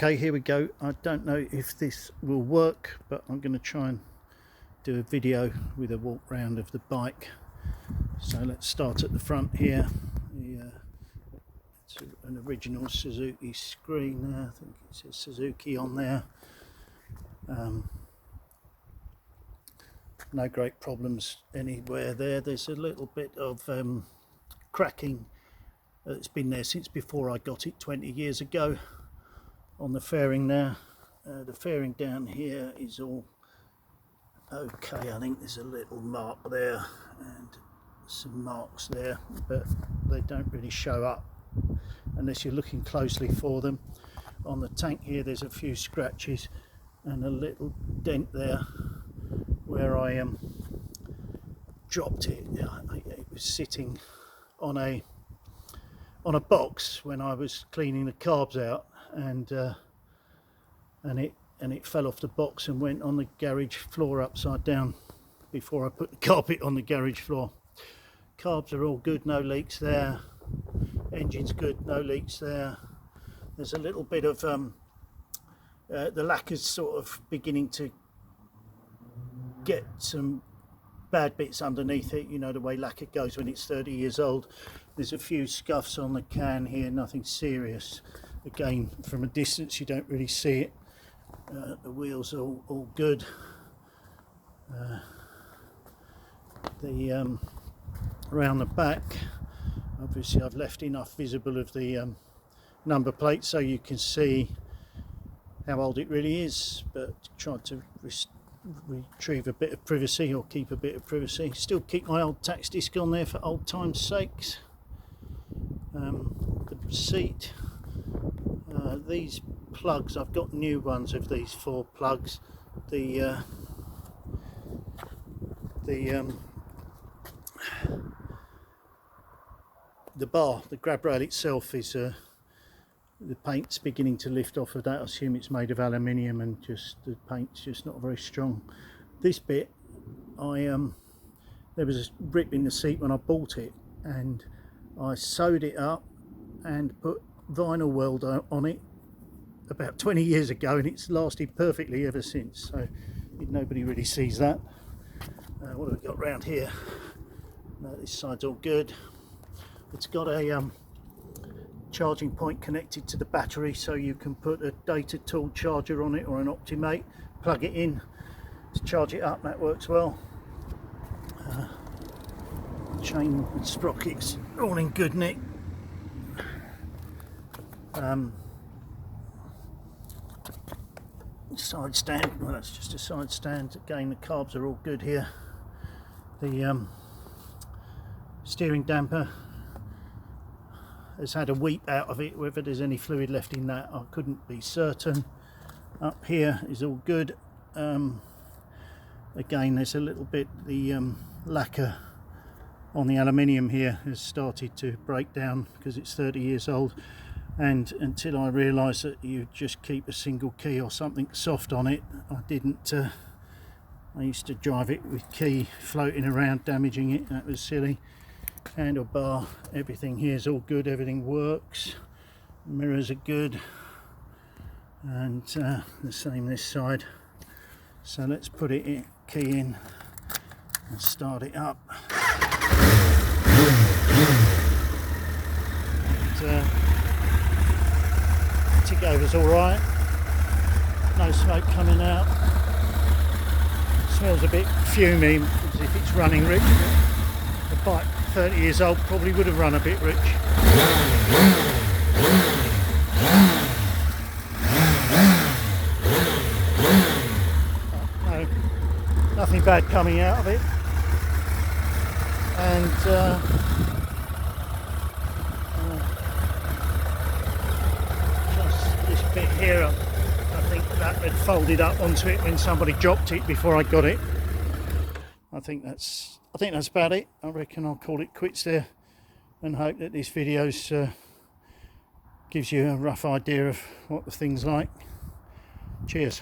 Okay, here we go. I don't know if this will work, but I'm going to try and do a video with a walk round of the bike. So let's start at the front here. It's an original Suzuki screen there. I think it says Suzuki on there. No great problems anywhere there. There's a little bit of cracking. It's been there since before I got it 20 years ago on the fairing there. The fairing down here is all okay. I think there's a little mark there and some marks there, but they don't really show up unless you're looking closely for them. On the tank here there's a few scratches and a little dent there where I dropped it. It was sitting on a box when I was cleaning the carbs out, and it fell off the box and went on the garage floor upside down before I put the carpet on the garage floor. Carbs are all good, no leaks there. Engine's good, no leaks there. There's a little bit of the lacquer's sort of beginning to get some bad bits underneath it, you know the way lacquer goes when it's 30 years old. There's a few scuffs on the can here, nothing serious. Again, from a distance you don't really see it. The wheels are all good. Around the back, obviously I've left enough visible of the number plate so you can see how old it really is, but tried to retrieve a bit of privacy, or keep a bit of privacy. Still keep my old tax disc on there for old time's sakes. The seat, these plugs, I've got new ones of these 4 plugs. The bar, the grab rail itself is the paint's beginning to lift off of that. I assume it's made of aluminium and just the paint's just not very strong. This bit, there was a rip in the seat when I bought it, and I sewed it up and put vinyl weld on it about 20 years ago, and it's lasted perfectly ever since, so nobody really sees that. What have we got around here? No, this side's all good. It's got a charging point connected to the battery, so you can put a data tool charger on it or an Optimate, plug it in to charge it up. That works well. Chain and sprockets all in good nick. Side stand, well that's just a side stand. Again, the carbs are all good here. The steering damper has had a weep out of it. Whether there's any fluid left in that, I couldn't be certain. Up here is all good. Again, there's a little bit, the lacquer on the aluminium here has started to break down because it's 30 years old, and until I realised that you just keep a single key or something soft on it, I didn't. I used to drive it with key floating around, damaging it. That was silly. Handlebar, everything here is all good, everything works. Mirrors are good, and the same this side. So let's put it in, key in and start it up. And, tick over's alright, no smoke coming out. Smells a bit fumey as if it's running rich. The bike, 30 years old, probably would have run a bit rich. No, nothing bad coming out of it. And just this bit here, I think that had folded up onto it when somebody dropped it before I got it. I think that's about it. I reckon I'll call it quits there, and hope that this video gives you a rough idea of what the thing's like. Cheers.